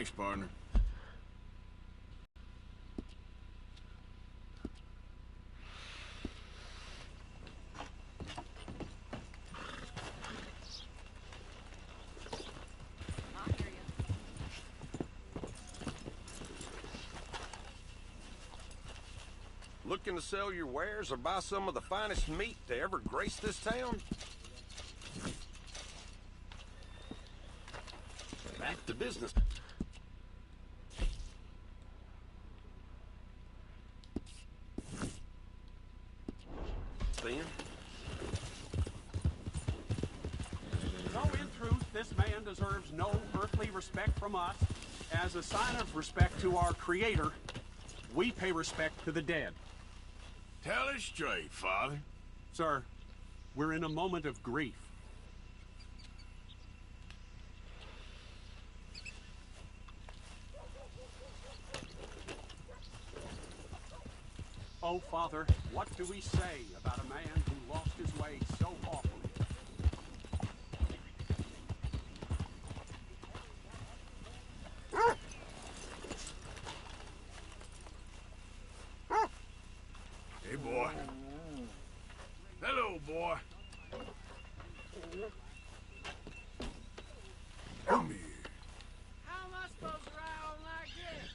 Thanks, partner. Looking to sell your wares or buy some of the finest meat to ever grace this town? Back to business. Then? So in truth, this man deserves no earthly respect from us. As a sign of respect to our Creator, we pay respect to the dead. Tell it straight, Father. Sir, we're in a moment of grief. Oh, Father, what do we say about a man who lost his way so awfully? Hey, boy. Hello, boy. Come here. How am I supposed to ride on like this?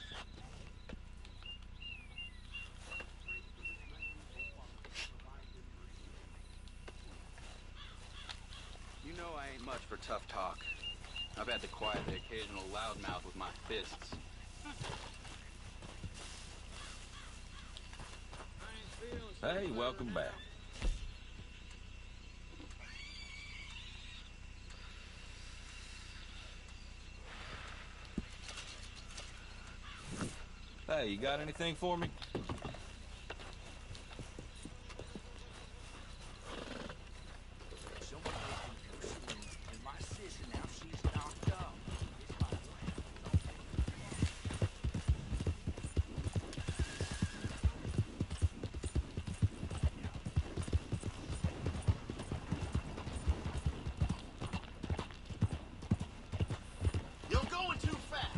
You know I ain't much for tough talk. I've had to quiet the occasional loudmouth with my fists. Hey, welcome back. Hey, you got anything for me? You're going too fast.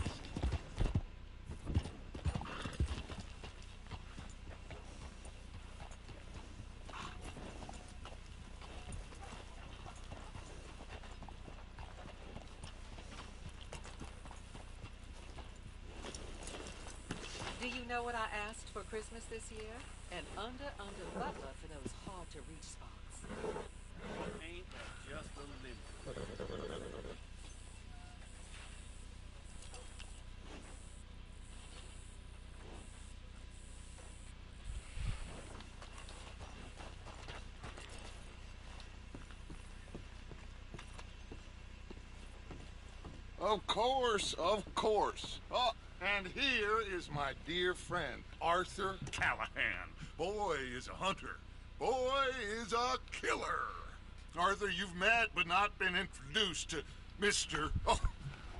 Do you know what I asked for Christmas this year? An under butler for those hard-to-reach spots. Ain't that just a limit? Of course, of course. Oh, and here is my dear friend, Arthur Callahan. Boy is a hunter. Boy is a killer. Arthur, you've met but not been introduced to Mr. Oh,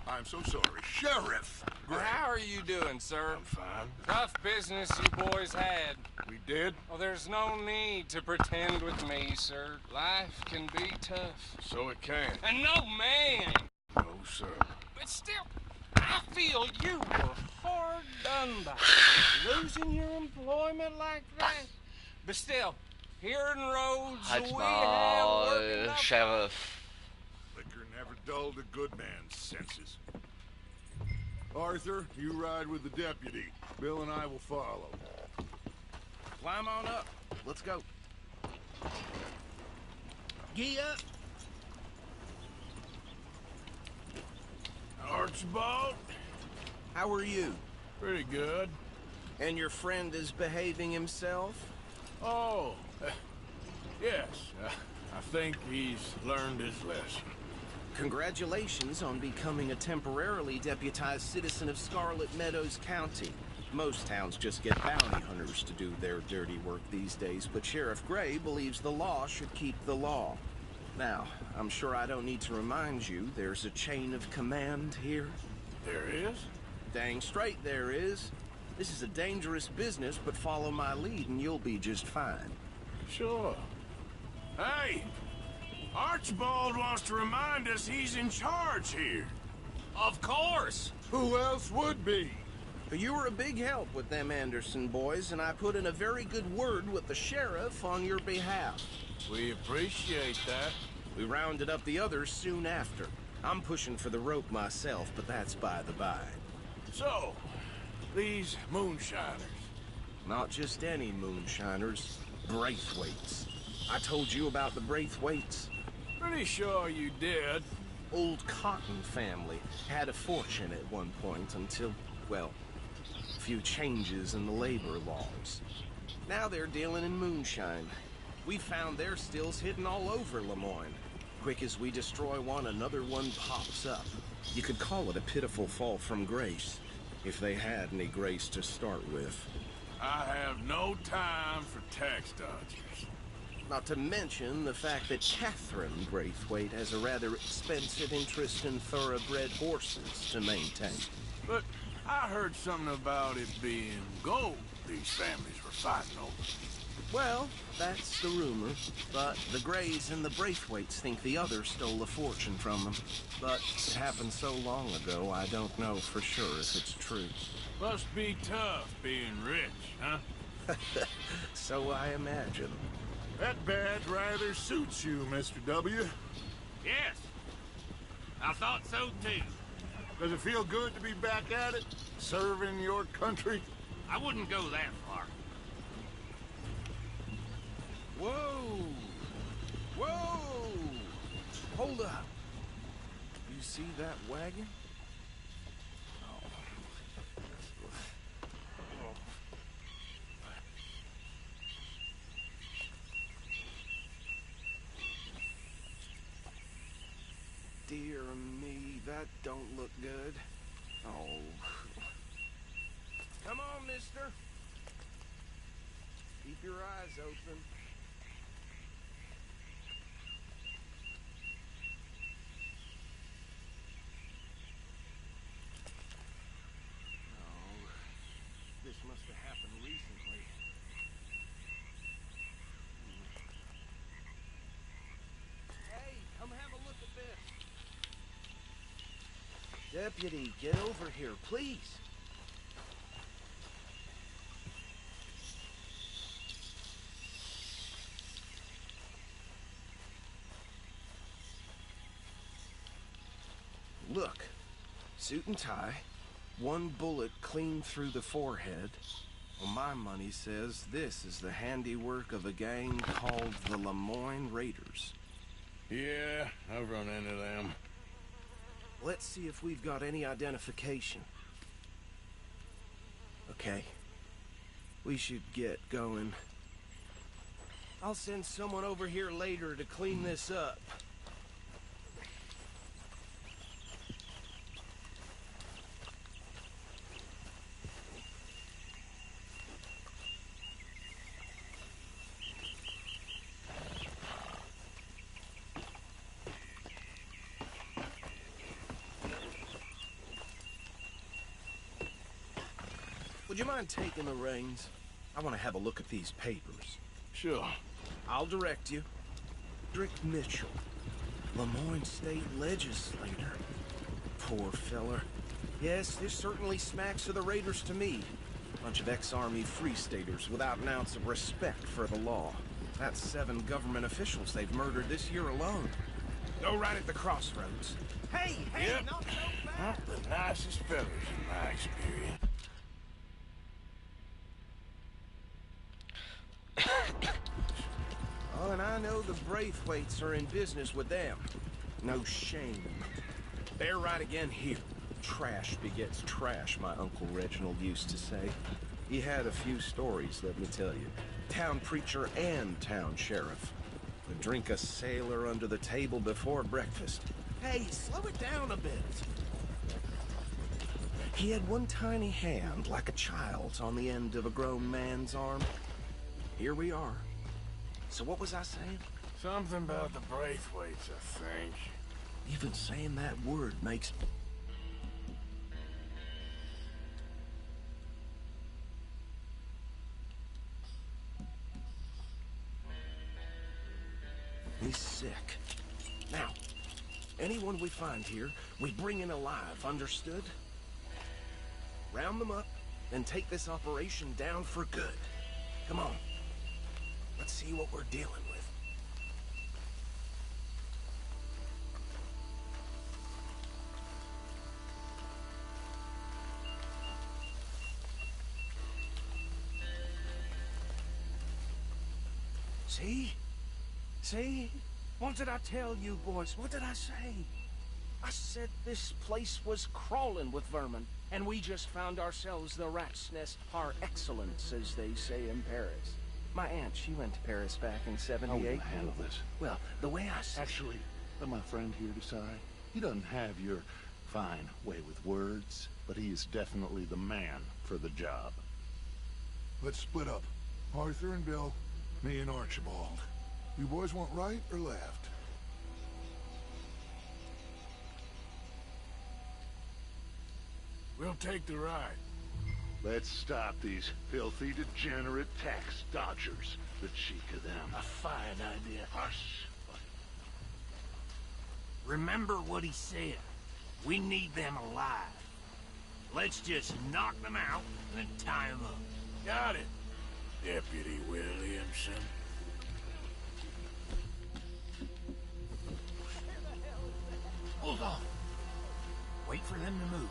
I'm so sorry, Sheriff Gray. How are you doing, sir? I'm fine. Tough business you boys had. We did? Oh, there's no need to pretend with me, sir. Life can be tough. So it can. And no man! No, sir. But still, I feel you were hard done by. Losing your employment like that. But still, here in Rhodes, Halt's we have working Maul, up. Sheriff. Liquor never dulled a good man's senses. Arthur, you ride with the deputy. Bill and I will follow. Climb on up. Let's go. Gee up. Archibald? How are you? Pretty good. And your friend is behaving himself? Oh, yes. I think he's learned his lesson. Congratulations on becoming a temporarily deputized citizen of Scarlet Meadows County. Most towns just get bounty hunters to do their dirty work these days, but Sheriff Gray believes the law should keep the law. Now, I'm sure I don't need to remind you there's a chain of command here. There is? Dang straight there is. This is a dangerous business, but follow my lead and you'll be just fine. Sure. Hey! Archibald wants to remind us he's in charge here. Of course! Who else would be? You were a big help with them Anderson boys, and I put in a very good word with the sheriff on your behalf. We appreciate that. We rounded up the others soon after. I'm pushing for the rope myself, but that's by the by. So, these moonshiners. Not just any moonshiners, Braithwaites. I told you about the Braithwaites. Pretty sure you did. Old Cotton family had a fortune at one point until, well, a few changes in the labor laws. Now they're dealing in moonshine. We found their stills hidden all over Lemoyne. Quick as we destroy one, another one pops up. You could call it a pitiful fall from grace, if they had any grace to start with. I have no time for tax dodgers. Not to mention the fact that Catherine Braithwaite has a rather expensive interest in thoroughbred horses to maintain. But I heard something about it being gold these families were fighting over. Well, that's the rumor, but the Greys and the Braithwaites think the other stole a fortune from them. But it happened so long ago, I don't know for sure if it's true. Must be tough being rich, huh? So I imagine. That badge rather suits you, Mr. W. Yes. I thought so too. Does it feel good to be back at it? Serving your country? I wouldn't go that far. Whoa! Whoa! Hold up. You see that wagon? Dear me, that don't look good. Oh. Come on, mister. Keep your eyes open. Oh, this must have happened recently. Hey, come have a look at this. Deputy, get over here, please. Look, suit and tie, one bullet clean through the forehead. Well, my money says this is the handiwork of a gang called the Lemoyne Raiders. Yeah, I've run into them. Let's see if we've got any identification. Okay. We should get going. I'll send someone over here later to clean this up. Would you mind taking the reins? I want to have a look at these papers. Sure. I'll direct you. Drick Mitchell, Lemoyne State Legislator. Poor feller. Yes, this certainly smacks of the Raiders to me. Bunch of ex-Army Free Staters without an ounce of respect for the law. That's 7 government officials they've murdered this year alone. Go right at the crossroads. Hey, Yep. not so fast! Not the nicest fellas in my experience. Oh, and I know the Braithwaites are in business with them. No shame. They're right again here. Trash begets trash, my Uncle Reginald used to say. He had a few stories, let me tell you. Town preacher and town sheriff. Would drink a sailor under the table before breakfast. Hey, slow it down a bit. He had one tiny hand, like a child's, on the end of a grown man's arm. Here we are. So what was I saying? Something about the Braithwaites, I think. Even saying that word makes... me sick. Now, Anyone we find here, we bring in alive, understood? Round them up, and take this operation down for good. Come on. Let's see what we're dealing with. See? See? What did I tell you, boys? What did I say? I said this place was crawling with vermin, and we just found ourselves the rat's nest par excellence, as they say in Paris. My aunt, she went to Paris back in '78. How will you handle this? Well, the way I see Actually, let my friend here decide. He doesn't have your fine way with words, but he is definitely the man for the job. Let's split up. Arthur and Bill, me and Archibald. You boys want right or left? We'll take the ride. Let's stop these filthy, degenerate tax dodgers. The cheek of them. a fine idea. Hush. Remember what he said. We need them alive. Let's just knock them out and tie them up. Got it, Deputy Williamson. Hold on. Wait for them to move.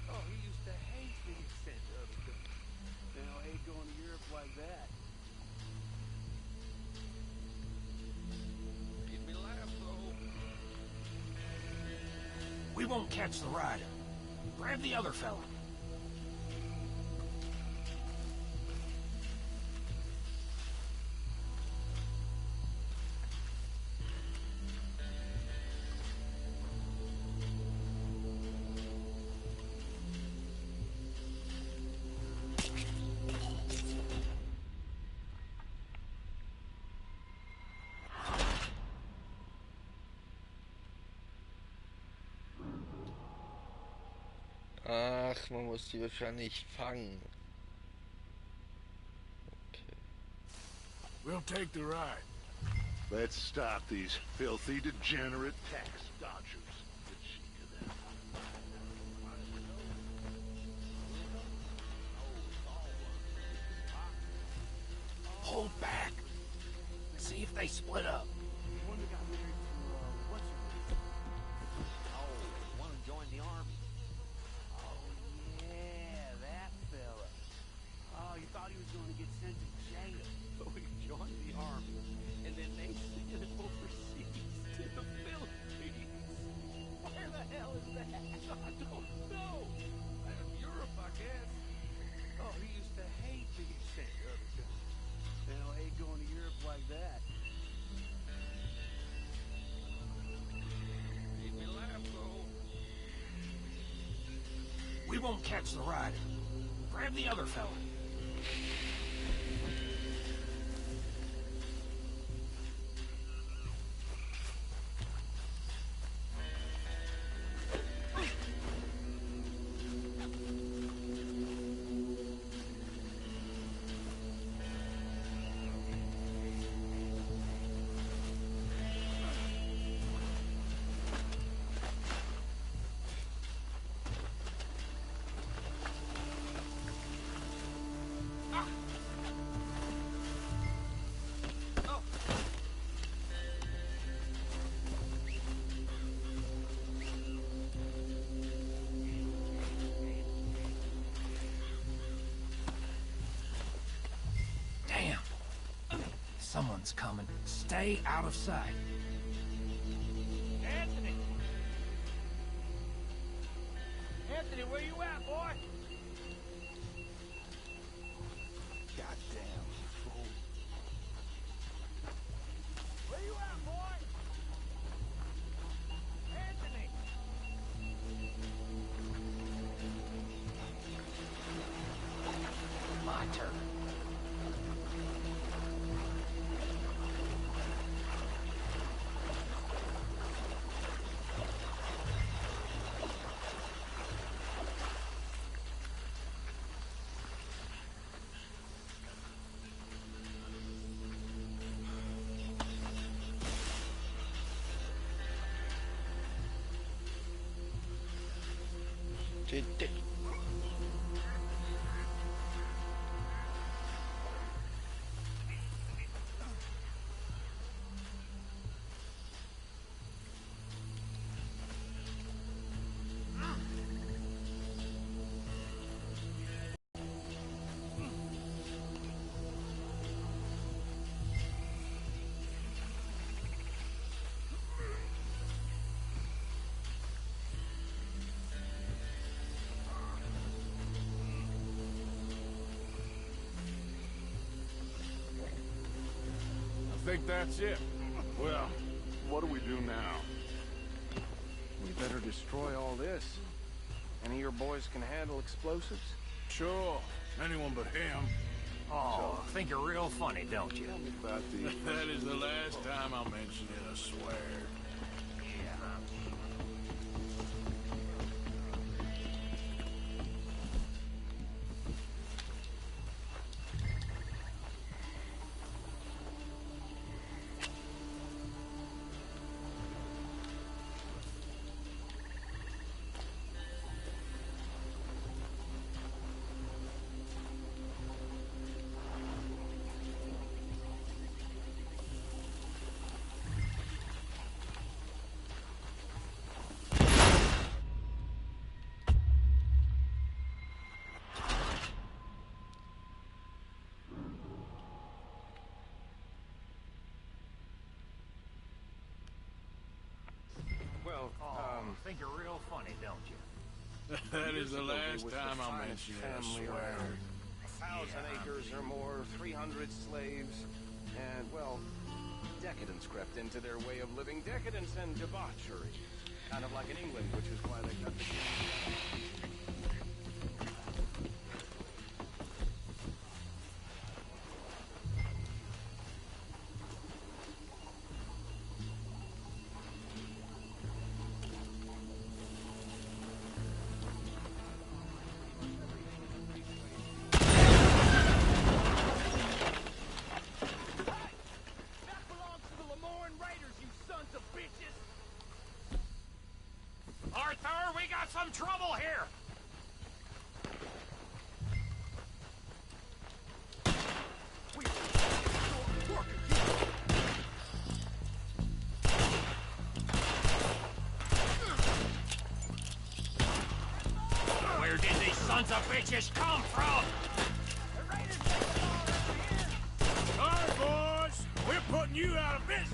Oh, he used to hate being sent to other countries. Now, hate going to Europe like that. Made me laugh, though. We won't catch the rider. Grab the other fella. Ach, man muss die wahrscheinlich fangen. Okay. We'll take the ride. Let's stop these filthy, degenerate tax dodgers. The cheek of them. Hold back. See if they split up. The one that got married to, what's her name? Oh, one who joined the army. Oh, yeah, that fella. Oh, you thought he was going to get sent to jail. So he joined the army, and then they sent him overseas to the Philippines. Where the hell is that? I don't know. Europe, I guess. Oh, he used to hate being sent to other countries. Now, hate going to Europe like that. Made me laugh, though. We won't catch the rider. Grab the other fella. Damn. Someone's coming. Stay out of sight. Anthony! Anthony, where you at, boy? Goddamn fool. Where you at, boy? Anthony! My turn. I think that's it. Well, what do we do now? We better destroy all this. Any of your boys can handle explosives? Sure. Anyone but him. Oh, think you're real funny, don't you? Tell me about the... That is the last time I'll mention it, I swear. Well, think you're real funny, don't you? That is the ago, there last was time the I'll finest mention it, I family swear. around. 1,000 acres or more, 300 slaves, and, well, decadence crept into their way of living. Decadence and debauchery. Kind of like in England, which is why they got the... Arthur, we got some trouble here! Where did these sons of bitches come from? All right, boys. We're putting you out of business.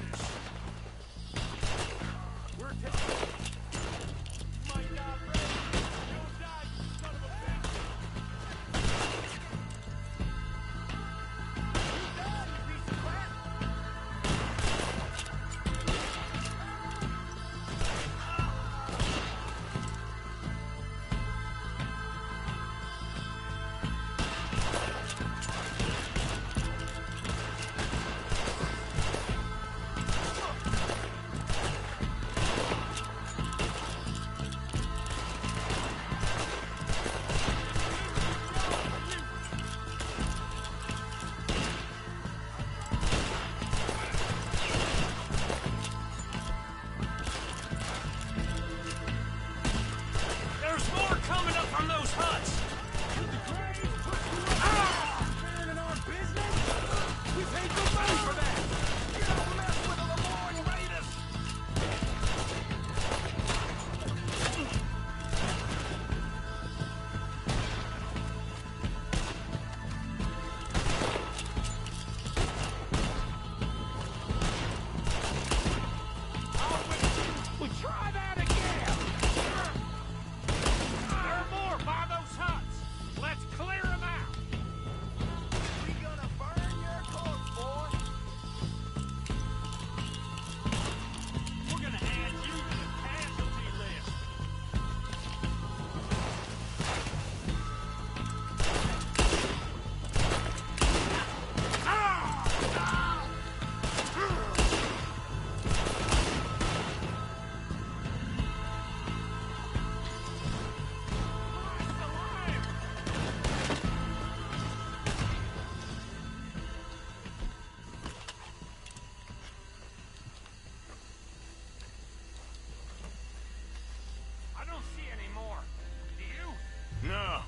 No.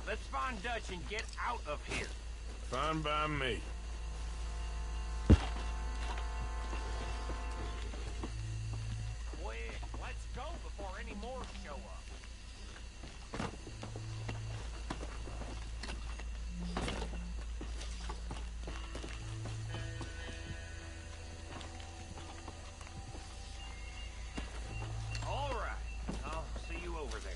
Let's find Dutch and get out of here. Fine by me. Quick, let's go before any more show up. All right, I'll see you over there.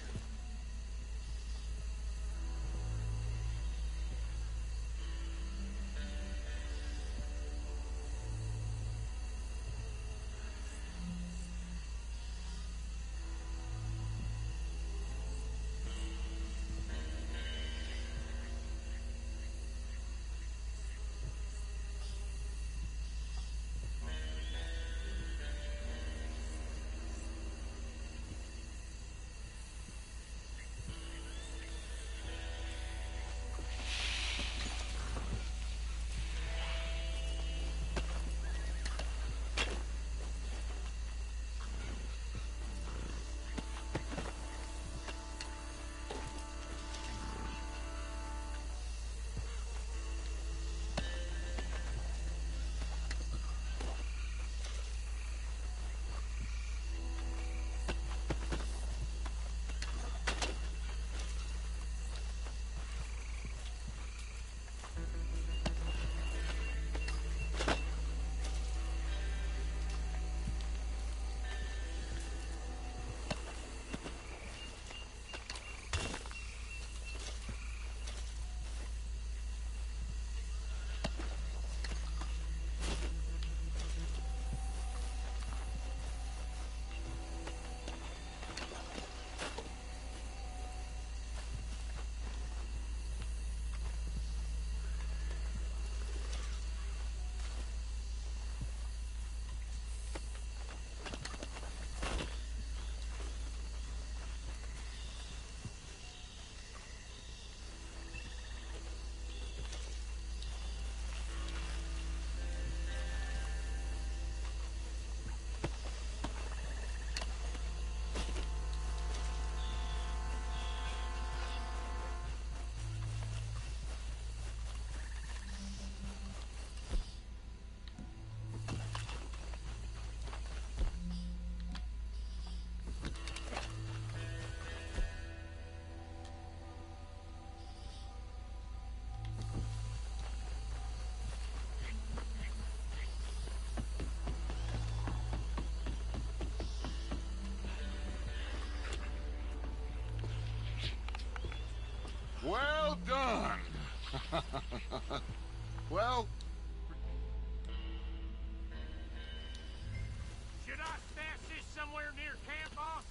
Well done. Well, Should I stash this somewhere near camp, boss?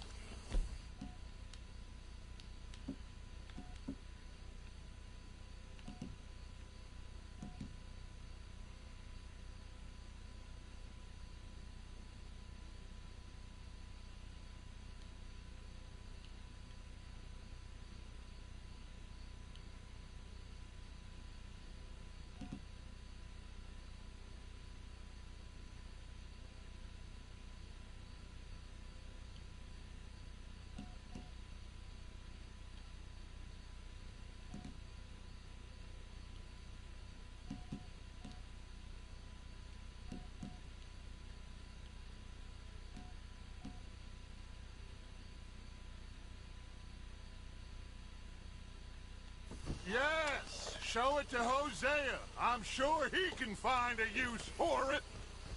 yes, show it to Hosea. I'm sure he can find a use for it.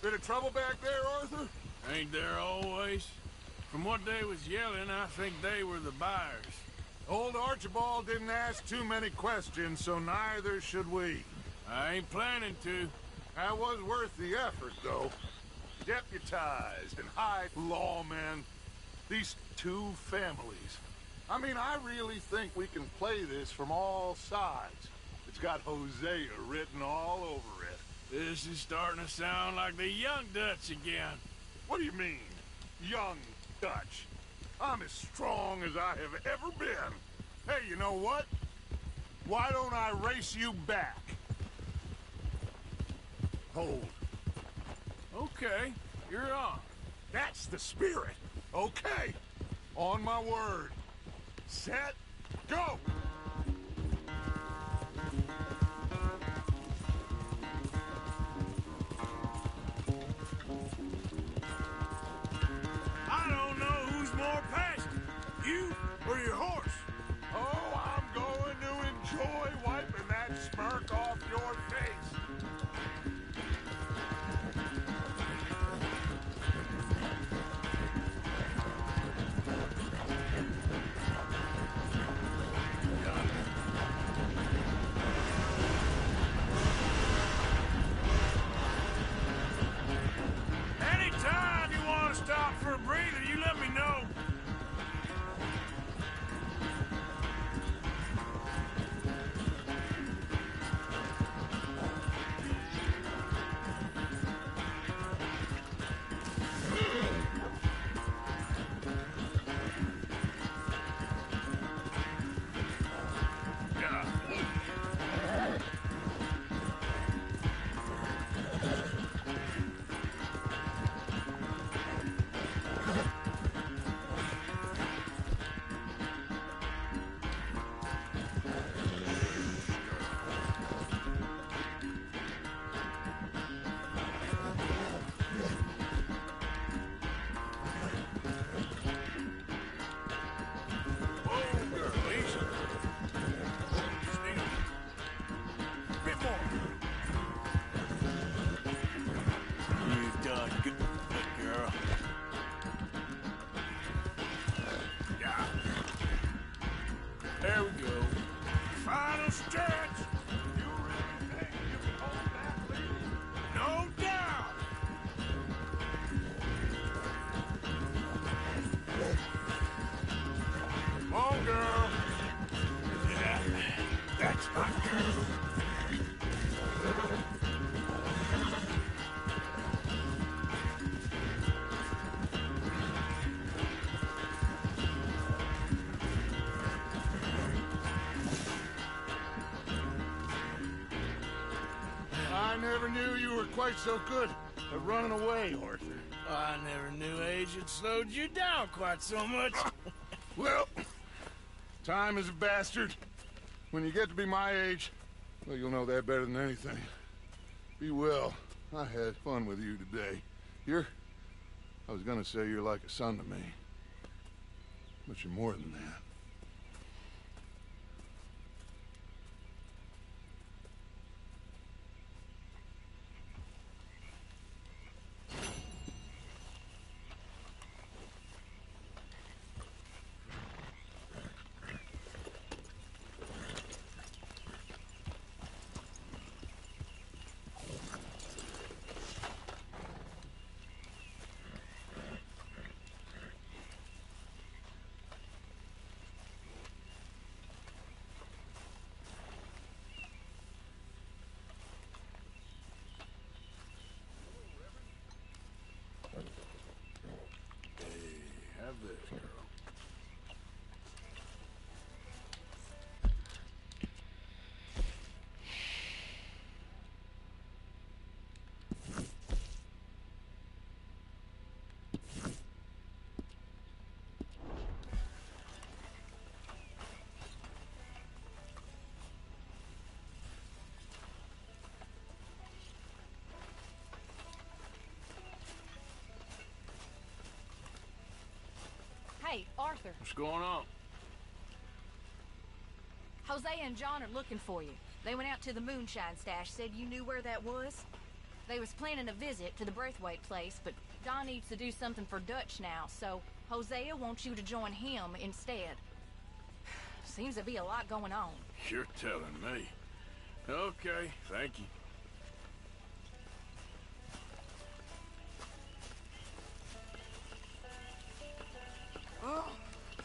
Bit of trouble back there, Arthur? Ain't there always? From what they was yelling, I think they were the buyers. Old Archibald didn't ask too many questions, so neither should we. I ain't planning to. That was worth the effort, though. Deputized and high lawmen. These two families. I mean, I really think we can play this from all sides. It's got Hosea written all over it. This is starting to sound like the young Dutch again. What do you mean, young Dutch? I'm as strong as I have ever been. Hey, you know what? Why don't I race you back? Hold. Okay, you're on. That's the spirit. Okay. On my word. Set. Go! I never knew you were quite so good at running away, Arthur. I never knew age had slowed you down quite so much. Well, time is a bastard. When you get to be my age, well, you'll know that better than anything. Be well. I had fun with you today. I was gonna say you're like a son to me. But you're more than that. Have this, girl. Hey, Arthur. What's going on? Jose and John are looking for you. They went out to the moonshine stash, said you knew where that was. They was planning a visit to the Braithwaite place, but John needs to do something for Dutch now, so Hosea wants you to join him instead. Seems to be a lot going on. You're telling me. Okay, thank you. Oh,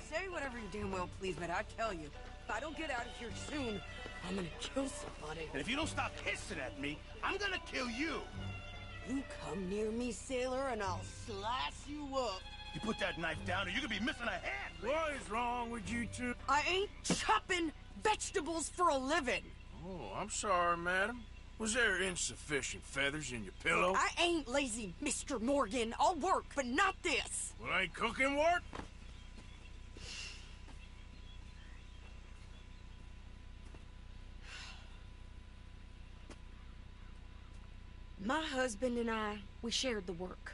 say whatever you damn well please, but I tell you, if I don't get out of here soon, I'm gonna kill somebody. And if you don't stop hissing at me, I'm gonna kill you. You come near me, sailor, and I'll slice you up. You put that knife down or you're gonna be missing a hand. What is wrong with you two? I ain't chopping vegetables for a living. Oh, I'm sorry, madam. Was there insufficient feathers in your pillow? I ain't lazy, Mr. Morgan. I'll work, but not this. Well, ain't cooking work? My husband and I, we shared the work.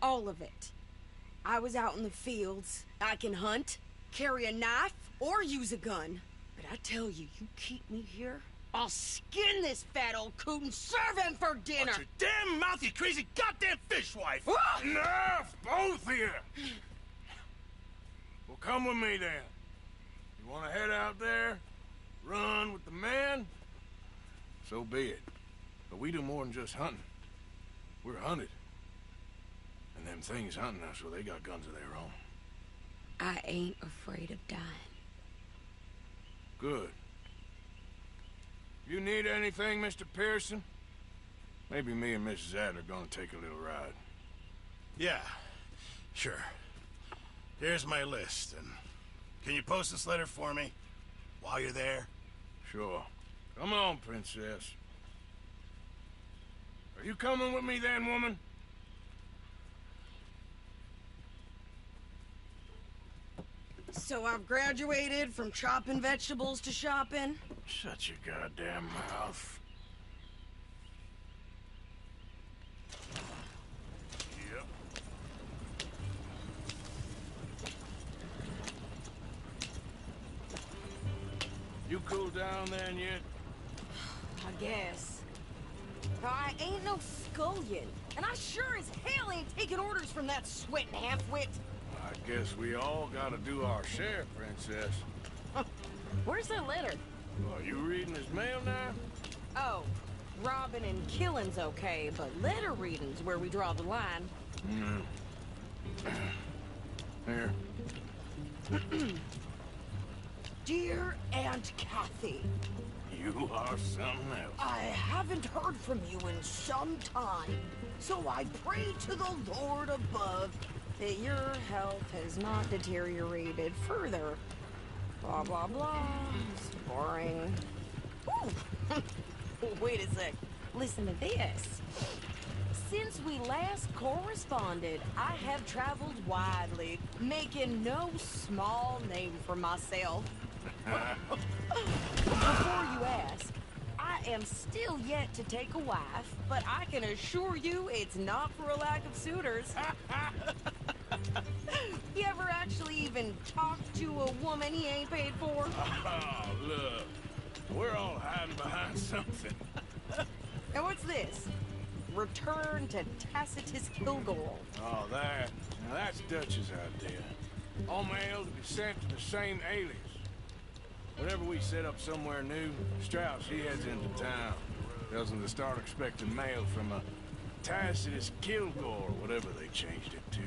All of it. I was out in the fields. I can hunt, carry a knife, or use a gun. But I tell you, you keep me here, I'll skin this fat old coot and serve him for dinner. Watch your damn mouth, you crazy goddamn fishwife! Enough, both of you! Well, come with me then. You want to head out there, run with the men? So be it. But we do more than just hunting. We're hunted. And them things hunting us, well, they got guns of their own. I ain't afraid of dying. Good. You need anything, Mr. Pearson? Maybe me and Mrs. Adler are gonna take a little ride. Yeah, sure. Here's my list, and can you post this letter for me while you're there? Sure. Come on, Princess. Are you coming with me then, woman? So I've graduated from chopping vegetables to shopping? Shut your goddamn mouth. Yep. You cooled down then yet? I guess. I ain't no scullion, and I sure as hell ain't taking orders from that sweating half-wit. I guess we all gotta do our share, Princess. Where's that letter? Are you reading his mail now? Oh, robbing and killing's okay, but letter reading's where we draw the line. Here. Dear Aunt Kathy, You are something else. I haven't heard from you in some time, so I pray to the Lord above that your health has not deteriorated further. Blah, blah, blah. It's boring. Ooh. Wait a sec. Listen to this. Since we last corresponded, I have traveled widely, making no small name for myself. Before you ask, I am still yet to take a wife, but I can assure you it's not for a lack of suitors. You ever actually even talked to a woman he ain't paid for? Oh, look. We're all hiding behind something. And what's this? Return to Tacitus Kilgore. Oh, that. Now, that's Dutch's idea. All mail to be sent to the same alias. Whenever we set up somewhere new, Strauss, he heads into town. Tells them to start expecting mail from a Tacitus Kilgore, whatever they changed it to.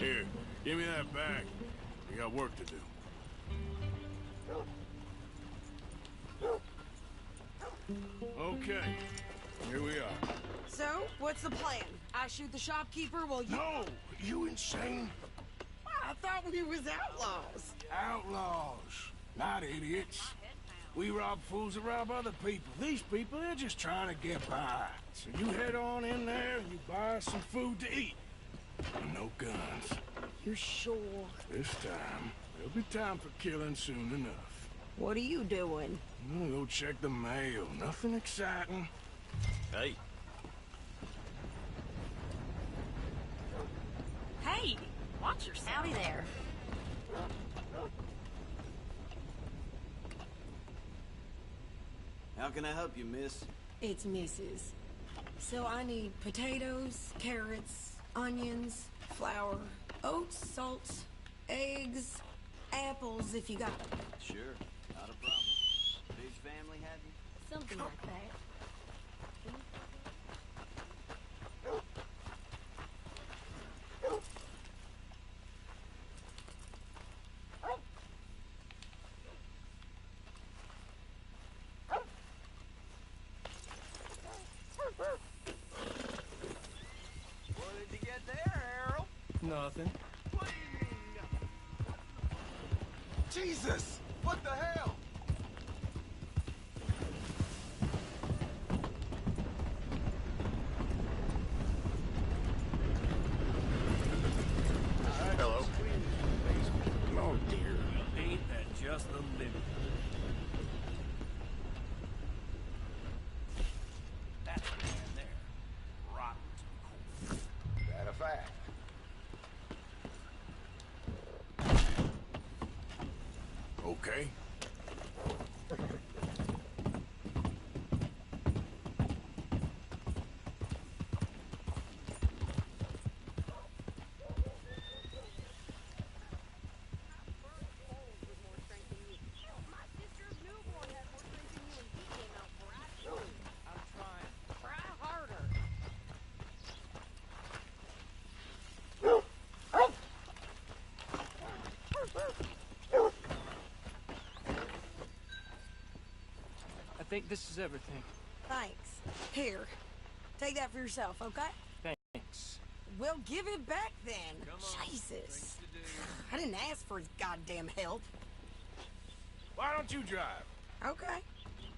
Here, give me that back. We got work to do. Okay, here we are. So, what's the plan? I shoot the shopkeeper while you... No! You insane? I thought we was outlaws. Outlaws, not idiots. We rob fools that rob other people. These people, they're just trying to get by. So you head on in there and you buy some food to eat. And no guns. You sure? This time, there'll be time for killing soon enough. What are you doing? I'm gonna go check the mail. Nothing exciting. Hey. Hey, watch yourself. Howdy there. How can I help you, miss? It's Mrs. So I need potatoes, carrots, onions, flour, oats, salt, eggs, apples if you got them. Sure, not a problem. Big family, have you? Something like that. What did you get there, Harold? Nothing. What do you mean? Jesus! What the hell? Hello. Oh, dear. Ain't that just the limit? That's the man there. Rotten to the core. That a fact. Okay. I think this is everything. Thanks. Here, take that for yourself, okay? Thanks. Well, give it back then. Jesus. I didn't ask for his goddamn help. Why don't you drive? Okay.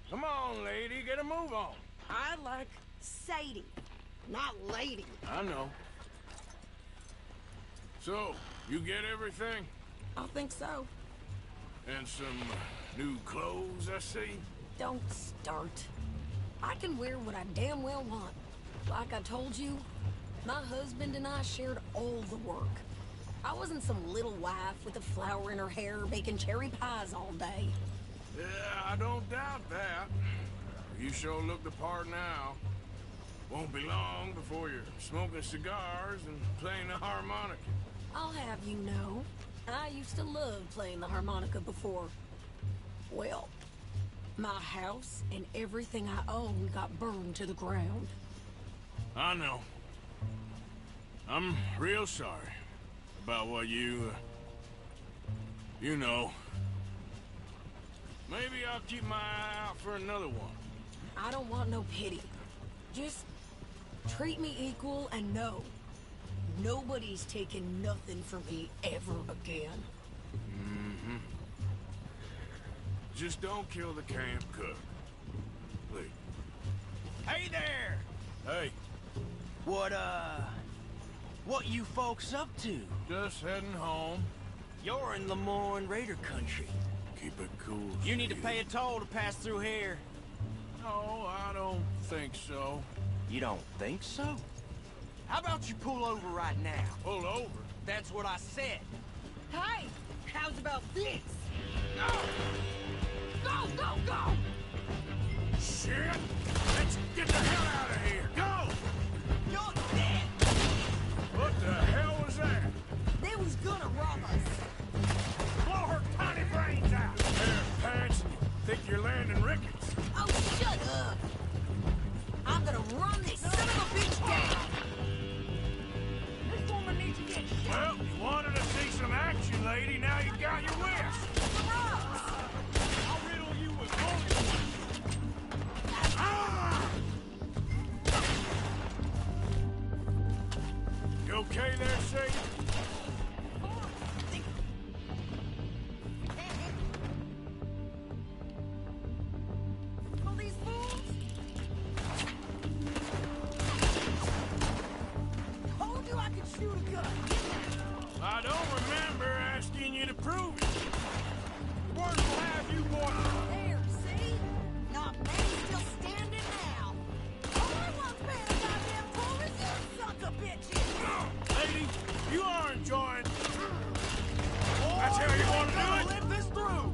Come on, lady, get a move on. I like Sadie, not lady. I know. So, you get everything? I think so. And some new clothes, I see? Don't start. I can wear what I damn well want. Like I told you, my husband and I shared all the work. I wasn't some little wife with a flower in her hair baking cherry pies all day. Yeah, I don't doubt that. You sure look the part now. Won't be long before you're smoking cigars and playing the harmonica. I'll have you know, I used to love playing the harmonica before. Well, my house and everything I own got burned to the ground. I know. I'm real sorry about what you... You know. Maybe I'll keep my eye out for another one. I don't want no pity. Just treat me equal and know nobody's taking nothing from me ever again. Mm-hmm. Just don't kill the camp cook. Please. Hey there! Hey. What you folks up to? Just heading home. You're in Lemoyne Raider country. Keep it cool. You need to pay a toll to pass through here. No, I don't think so. You don't think so? How about you pull over right now? Pull over? That's what I said. Hey, how's about this? Go! Go, go, go! Shit! Let's get the hell out of here! Go! You're dead! What the hell was that? They was gonna rob us. Blow her tiny brains out! There, pants, think you're landing rickets. Oh, shut up! I'm gonna run this son of a bitch down! This woman needs to get shot! Well, you wanted to see some action, lady. Now you got your wish. The rocks! I'll riddle you with bullets. Ah! You okay there, Sadie? All these fools? Told you I could shoot a gun. I don't remember asking you to prove it. Words will have you, boy. There, see? Not many still standing now. All I want's paying a goddamn toll is you sons of bitches. Lady, you are enjoying. That's how you want to do it? Live this through!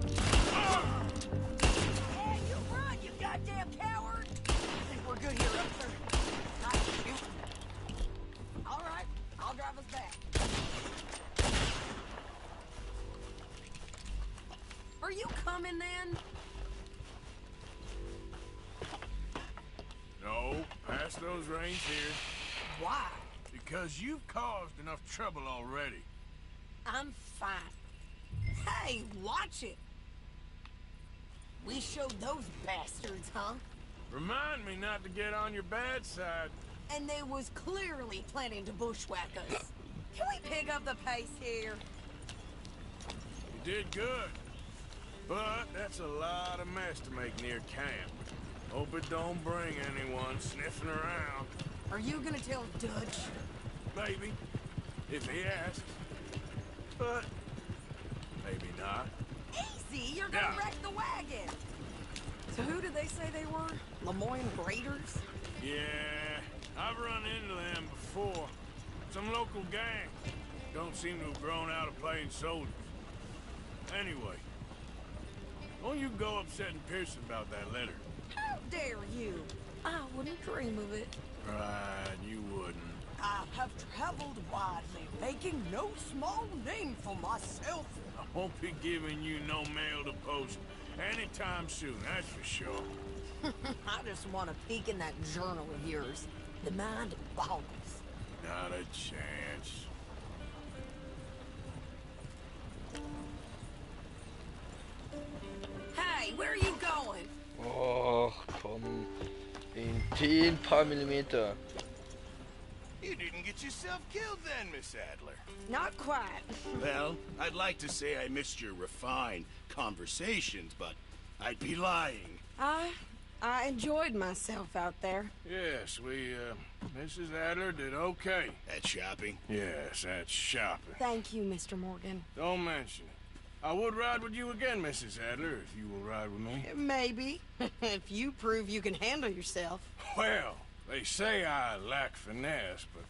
Hey, you run, you goddamn coward! I think we're good here, Arthur. Not shoot. All right, I'll drive us back. Are you coming then? No, pass those reins here. Why? Because you've caused enough trouble already. I'm fine. Hey, watch it. We showed those bastards, huh? Remind me not to get on your bad side. And they was clearly planning to bushwhack us. Can we pick up the pace here? You did good. But that's a lot of mess to make near camp. Hope it don't bring anyone sniffing around. Are you gonna tell Dutch? Maybe, if he asks. But maybe not. Easy, you're gonna wreck the wagon. So who did they say they were? Lemoyne Raiders? Yeah, I've run into them before. Some local gang. Don't seem to have grown out of playing soldiers. Anyway, won't you go upsetting Pearson about that letter? How dare you? I wouldn't dream of it. Right, you wouldn't. I have traveled widely, making no small name for myself. I won't be giving you no mail to post anytime soon, that's for sure. I just want to peek in that journal of yours. The mind boggles. Not a chance. Hey, where are you going? Oh, komm. In 10 paar Millimeter. You didn't get yourself killed then, Miss Adler. Not quite. Well, I'd like to say I missed your refined conversations, but I'd be lying. I enjoyed myself out there. Yes, Mrs. Adler did okay. At shopping? Yes, that's shopping. Thank you, Mr. Morgan. Don't mention it. I would ride with you again, Mrs. Adler, if you will ride with me. Maybe. If you prove you can handle yourself. Well, they say I lack finesse, but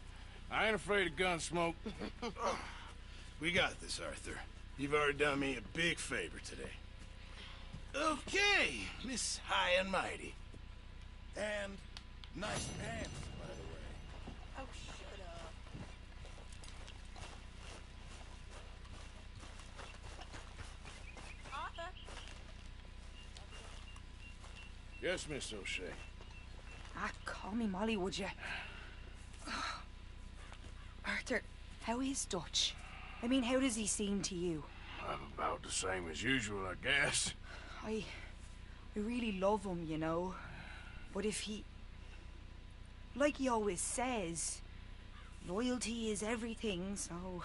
I ain't afraid of gun smoke. Oh, we got this, Arthur. You've already done me a big favor today. Okay, Miss High and Mighty. And nice pants, by the way. Oh, shut up. Arthur? Yes, Miss O'Shea. Ah, call me Molly, would you? Arthur, how is Dutch? I mean, how does he seem to you? About the same as usual, I guess. I really love him, you know. But if he... Like he always says, loyalty is everything, so...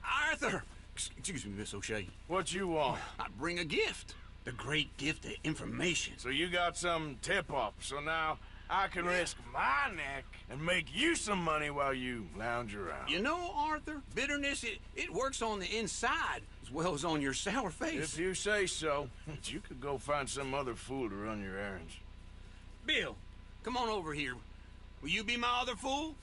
Arthur! Excuse me, Miss O'Shea. What you want? I bring a gift. The great gift of information. So you got some tip-off, so now I can risk my neck and make you some money while you lounge around. You know, Arthur, bitterness, it works on the inside as well as on your sour face. If you say so. You could go find some other fool to run your errands. Bill, come on over here. Will you be my other fool?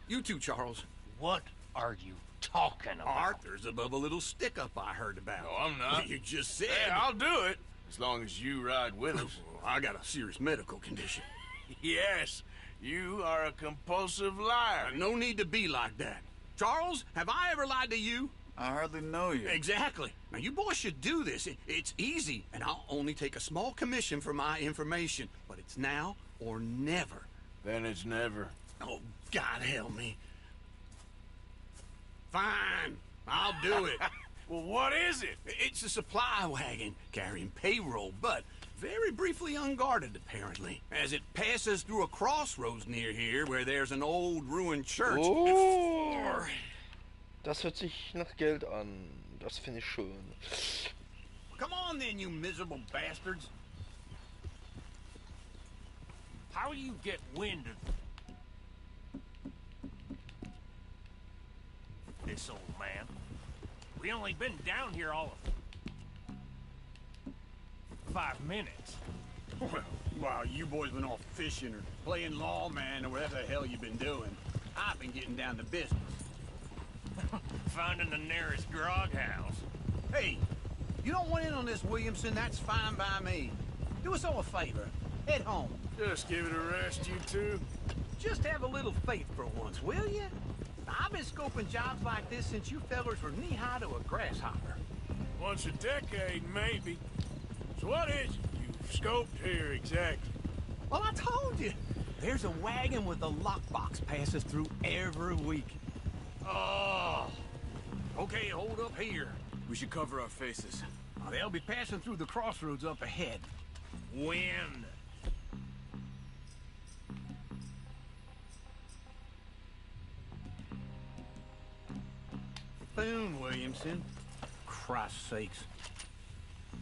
You too, Charles. What are you talking about? Arthur's above a little stick-up I heard about. No, I'm not. You just said... Hey, I'll do it, as long as you ride with us. I got a serious medical condition. Yes, you are a compulsive liar. No need to be like that. Charles, have I ever lied to you? I hardly know you. Exactly. Now, you boys should do this. It's easy, and I'll only take a small commission for my information. But it's now or never. Then it's never. Oh, God help me. Fine. I'll do it. Well, what is it? It's a supply wagon carrying payroll, but very briefly unguarded, apparently, as it passes through a crossroads near here where there's an old ruined church. Oh, das hört sich nach Geld an. Das finde ich schön. Come on then, you miserable bastards. How do you get wind of this, old man? We only been down here all of 5 minutes. Well, while you boys been off fishing or playing lawman or whatever the hell you've been doing, I've been getting down to business. Finding the nearest grog house. Hey, you don't want in on this, Williamson, that's fine by me. Do us all a favor. Head home. Just give it a rest, you two. Just have a little faith for once, will you? I've been scoping jobs like this since you fellers were knee-high to a grasshopper. Once a decade, maybe. So what is it you've scoped here exactly? Well, I told you. There's a wagon with a lockbox passes through every week. Oh. Okay, hold up here. We should cover our faces. They'll be passing through the crossroads up ahead. When? Soon, Williamson. Christ's sakes.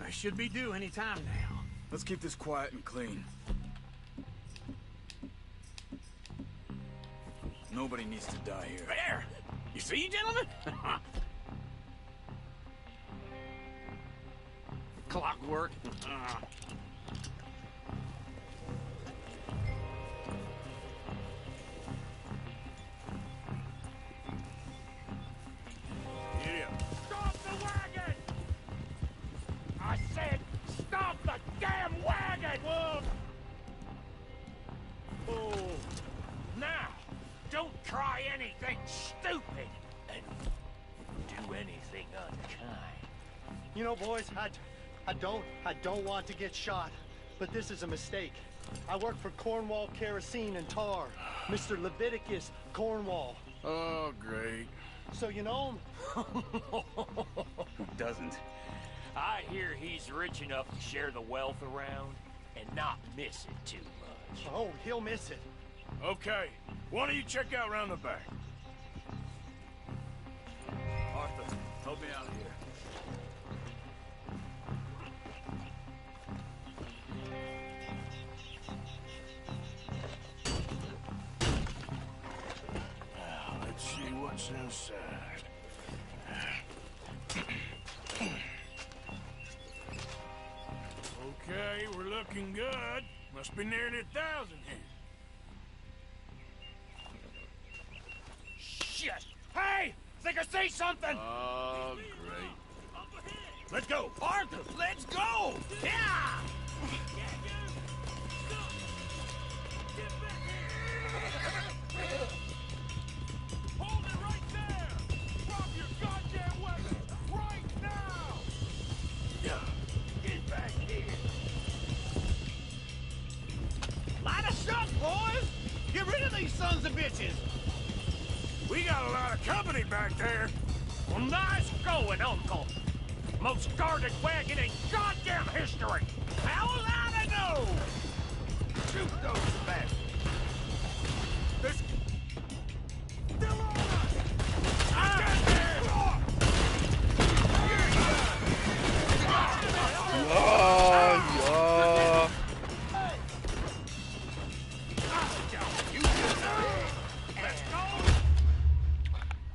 I should be due any time now. Let's keep this quiet and clean. Nobody needs to die here. There! You see, gentlemen? Clockwork. Stop the wagon! I said, stop the damn wagon! Whoa! Oh. Now, don't try anything stupid and do anything unkind. You know, boys, I don't want to get shot, but this is a mistake. I work for Cornwall Kerosene and Tar, Mr. Leviticus Cornwall. Oh, great. So you know him? Who doesn't? I hear he's rich enough to share the wealth around and not miss it too much. Oh, he'll miss it. Okay, why don't you check out round the back? Arthur, help me out here. Let's see what's inside. Okay, we're looking good. Must be nearly 1,000 here. Shit! Hey! Think I see something! Oh, great. Let's go! Arthur, let's go! Yeah! Hold it right there! Drop your goddamn weapon! Right now! Get back here! Light us up, boys! Get rid of these sons of bitches! We got a lot of company back there. Well, nice going, Uncle! Most guarded wagon in goddamn history! How will I know? Shoot those bastards! This... Still on us! Ja.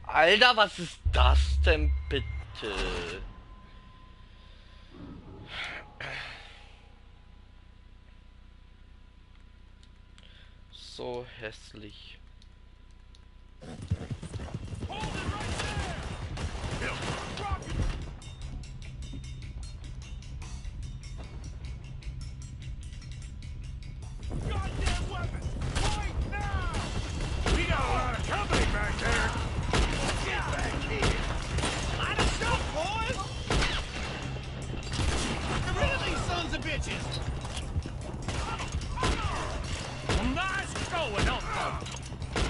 Alter, was ist das denn bitte? So hässlich. Goddamn weapons! Right now! We got a lot of company back there! Get back here! Line us up, boys! Get rid of these sons of bitches! Nice going, Elko!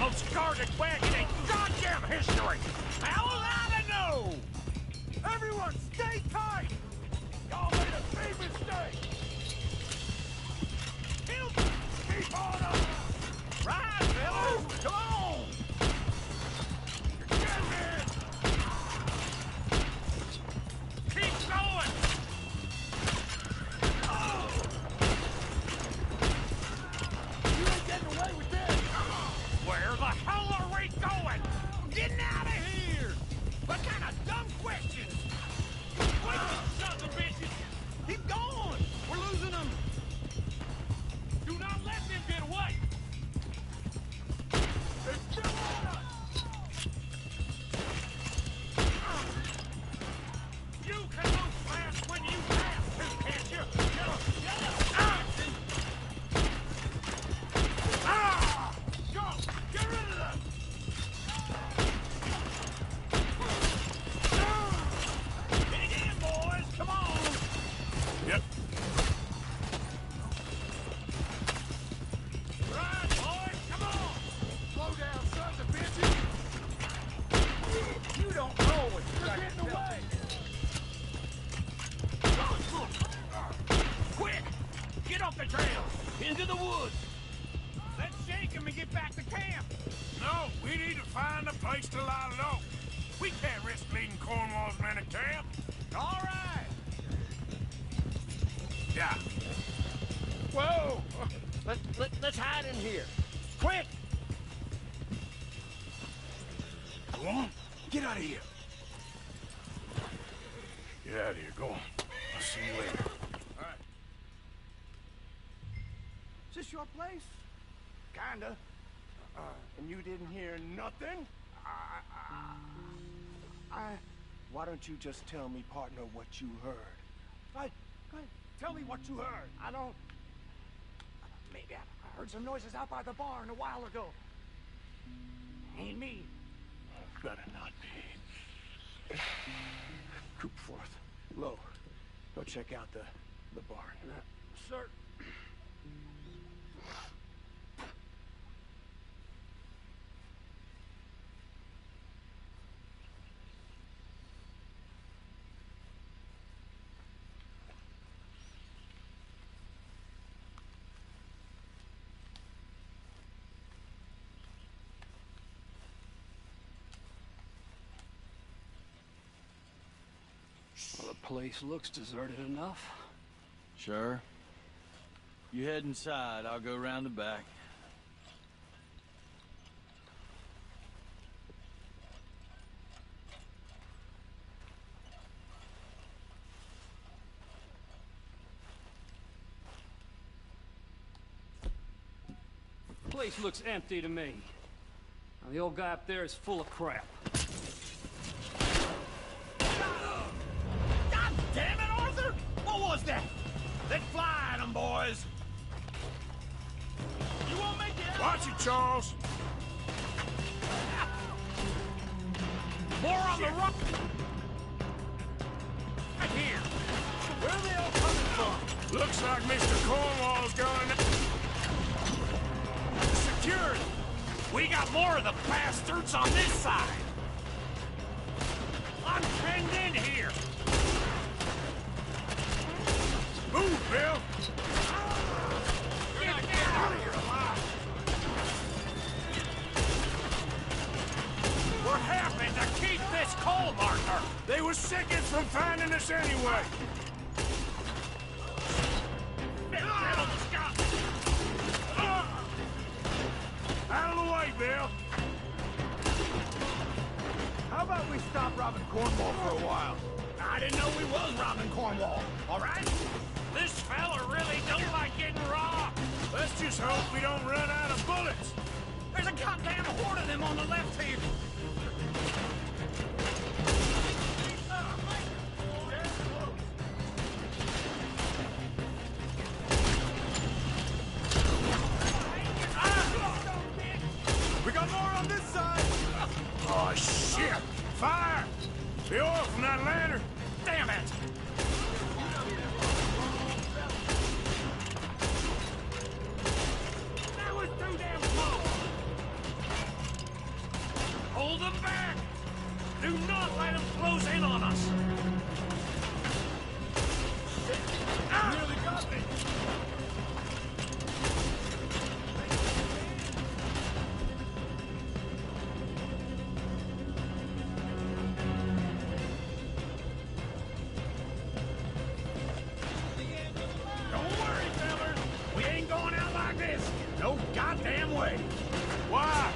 Most guarded wagon in goddamn history! How will I know? Everyone, stay tight! Y'all made a big mistake! Keep on up! Right, fellas! Come on! You're getting it! Keep going! Oh. You ain't getting away with this! Where the hell are we going? Getting out of here! What kind of dumb questions? Wait, sons of bitches! Keep going! We're losing them! Do not let them get away! They're still on us! You can move fast when you have to, can't you? Go! Get rid of them! Dig in, boys! Come on! Yep. Right, boys, come on! Slow down, sons of bitches! You don't know what you're getting away! Quick! Get off the trail! Into the woods! Let's shake him and get back to camp! No, we need to find a place to lie low. We can't risk leading Cornwall's men to camp. All right! Yeah. Whoa! Let's hide in here. Quick! Go on. Get out of here. Get out of here. Go on. I'll see you later. All right. Is this your place? Kinda. And you didn't hear nothing? Why don't you just tell me, partner, what you heard? Go ahead. Tell me what you heard. I don't... Maybe I heard some noises out by the barn a while ago. Ain't me. Better not be. Coop forth. Low. Go check out the barn. Sir. Well, the place looks deserted enough. Sure. You head inside, I'll go round the back. Place looks empty to me. Now, the old guy up there is full of crap. God damn it, Arthur! What was that? Let's fly at them, boys! You won't make it! Watch it, Charles! More on the rock! Right here! Where are they all coming from? Looks like Mr. Cornwall's going... Security! We got more of the bastards on this side! I'm pinned in here! us anyway? Out of the way, Bill. How about we stop robbing Cornwall for a while? I didn't know we was robbing Cornwall, all right? This fella really don't like getting robbed. Let's just hope we don't run out of bullets. There's a goddamn horde of them on the left here. We got more on this side. Oh, shit. Fire! The oil from that lantern. Damn it! That was too damn close. Hold them back. Do not let them close in on us. Nearly got me. Goddamn way. Why?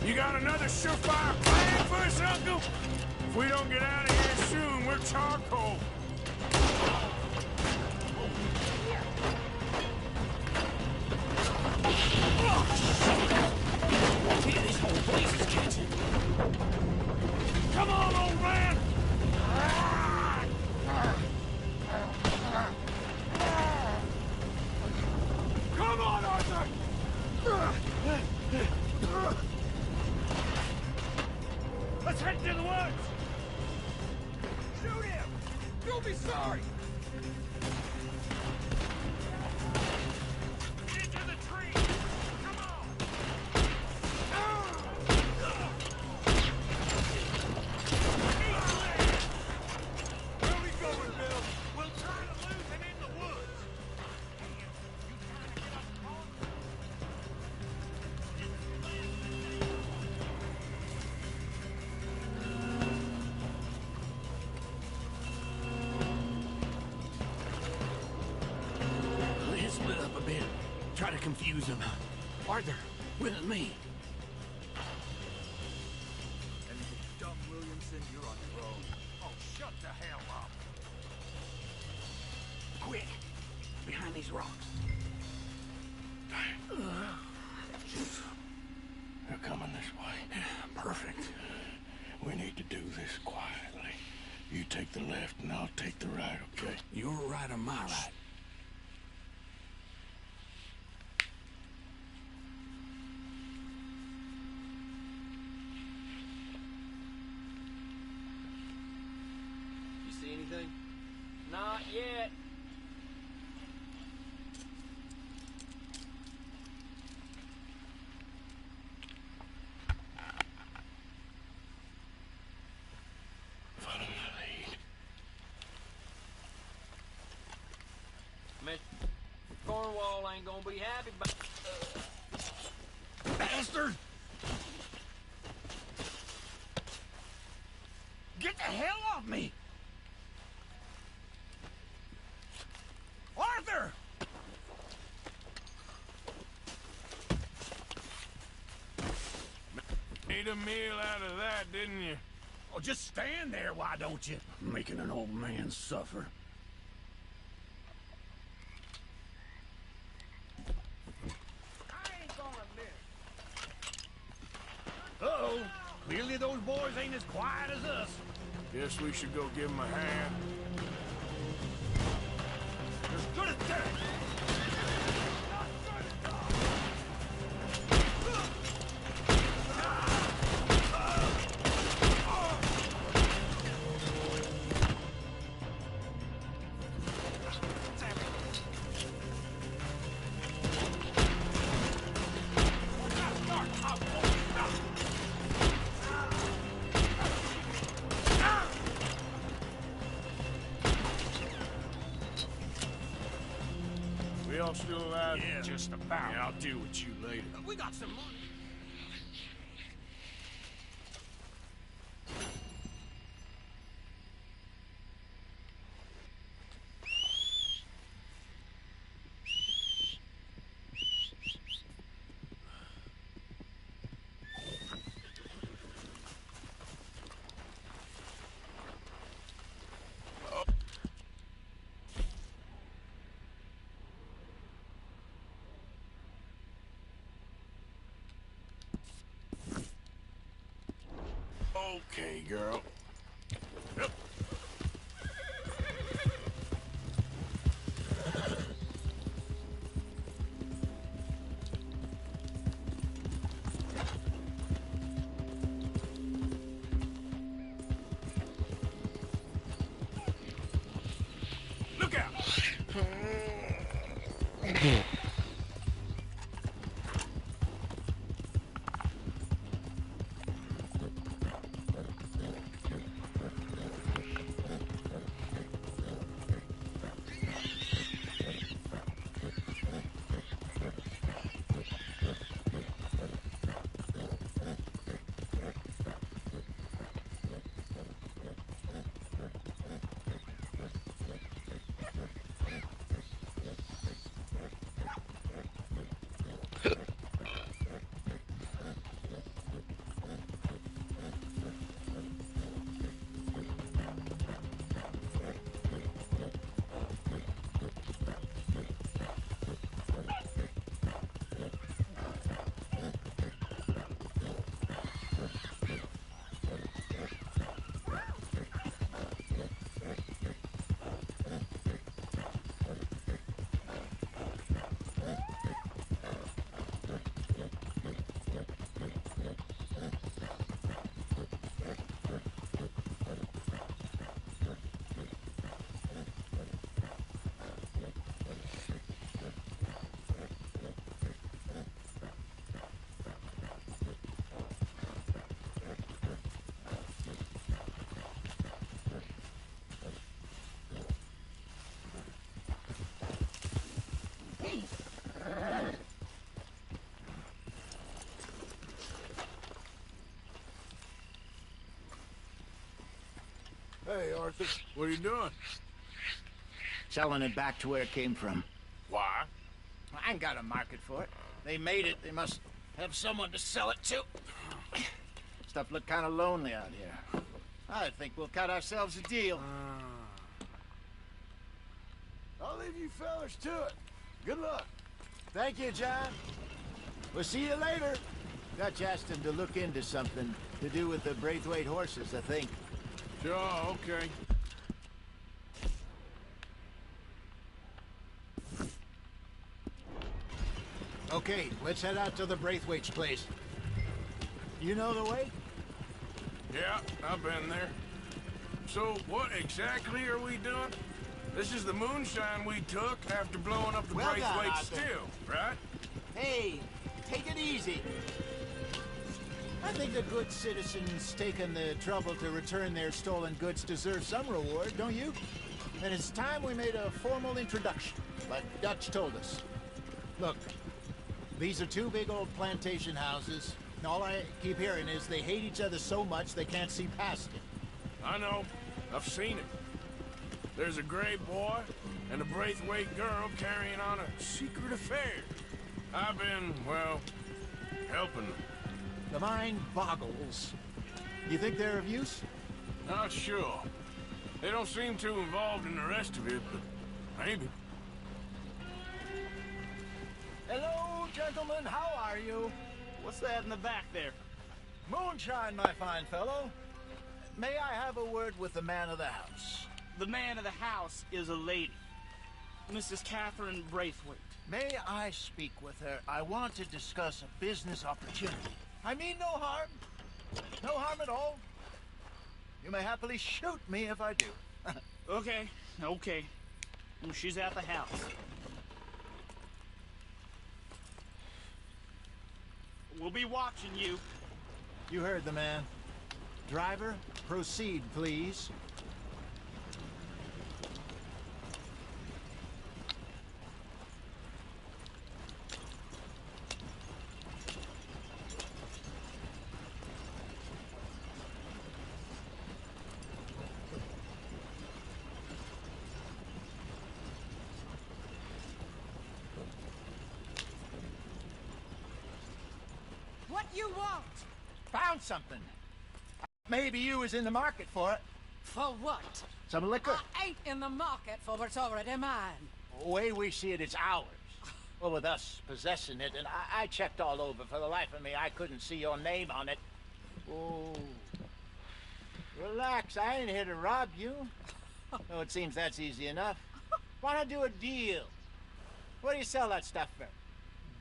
You got another surefire plan for us, Uncle? If we don't get out of here soon, we're charcoal. This whole place is catching. Come on, old man! Come on, Arthur! Let's head to the woods! Shoot him! You'll be sorry! Into the tree! Come on! Where are we going, Bill? We'll try to lose him in the woods. Let's split up a bit. Try to confuse them. Arthur, with me. And Doc Williamson, you're on your own. Oh, shut the hell up. Quick! Behind these rocks. They're coming this way. Perfect. We need to do this quietly. You take the left and I'll take the right, okay? Your right or my right? You see anything? Not yet. Follow my lead. Mr. Cornwall ain't gonna be happy, but... Bastard! Get the hell off me! Arthur! Made a meal out of that, didn't you? Oh, just stand there, why don't you? Making an old man suffer. Uh-oh. Clearly those boys ain't as quiet as us. Guess we should go give them a hand. As good as dead. We all still alive? Yeah, just about. Yeah, I'll deal with you later. We got some money. Okay, girl. Yep. Look out! Hey, Arthur, what are you doing? Selling it back to where it came from. Why? I ain't got a market for it. They made it. They must have someone to sell it to. Stuff look kind of lonely out here. I think we'll cut ourselves a deal. I'll leave you fellas to it. Good luck. Thank you, John. We'll see you later. Dutch asked him to look into something to do with the Braithwaite horses, I think. Sure, okay. Okay, let's head out to the Braithwaite's place. You know the way? Yeah, I've been there. So, what exactly are we doing? This is the moonshine we took after blowing up the Well done, Braithwaite Arthur. still, right? Hey, take it easy. I think the good citizens taking the trouble to return their stolen goods deserve some reward, don't you? And it's time we made a formal introduction, like Dutch told us. Look, these are two big old plantation houses. And all I keep hearing is they hate each other so much they can't see past it. I know. I've seen it. There's a gray boy and a Braithwaite girl carrying on a secret affair. I've been, well, helping them. The mind boggles. You think they're of use? Not sure. They don't seem too involved in the rest of it, but maybe. Hello, gentlemen. How are you? What's that in the back there? Moonshine, my fine fellow. May I have a word with the man of the house? The man of the house is a lady. Mrs. Catherine Braithwaite. May I speak with her? I want to discuss a business opportunity. I mean no harm. No harm at all. You may happily shoot me if I do. Okay. Well, she's at the house. We'll be watching you. You heard the man. Driver, proceed, please. What you want? Found something. Maybe you was in the market for it. For what? Some liquor. I ain't in the market for what's already mine. The way we see it, it's ours. Well, with us possessing it, and I checked all over. For the life of me, I couldn't see your name on it. Oh, Relax, I ain't here to rob you. Oh, it seems that's easy enough. Why not do a deal? What do you sell that stuff for?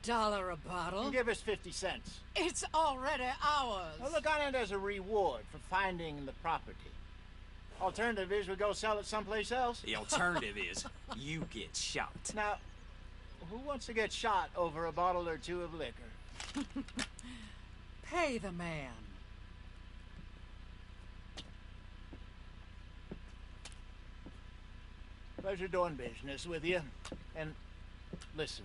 $1 a bottle? You give us 50 cents. It's already ours. Well, look on it as a reward for finding the property. Alternative is we go sell it someplace else. The alternative is you get shot. Now, who wants to get shot over a bottle or two of liquor? Pay the man. Pleasure doing business with you. And listen,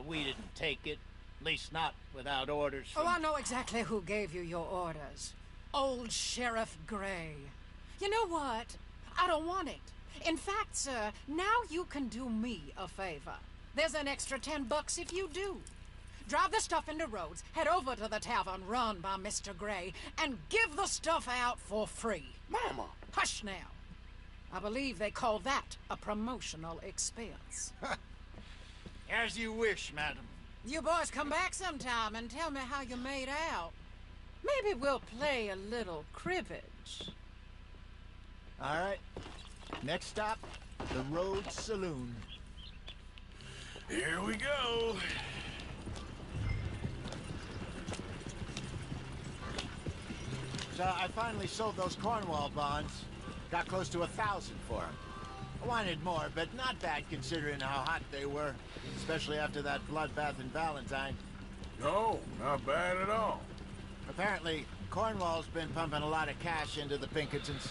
we didn't take it. At least not without orders from... Oh, I know exactly who gave you your orders. Old Sheriff Gray. You know what? I don't want it. In fact, sir, now you can do me a favor. There's an extra $10 if you do. Drive the stuff into Rhodes, head over to the tavern run by Mr. Gray, and give the stuff out for free. Mama! Hush now. I believe they call that a promotional expense. As you wish, madam. You boys come back sometime and tell me how you made out. Maybe we'll play a little cribbage. All right. Next stop, the Rhodes Saloon. Here we go. So I finally sold those Cornwall bonds. Got close to 1,000 for them. I wanted more, but not bad considering how hot they were. Especially after that bloodbath in Valentine. No, not bad at all. Apparently, Cornwall's been pumping a lot of cash into the Pinkertons.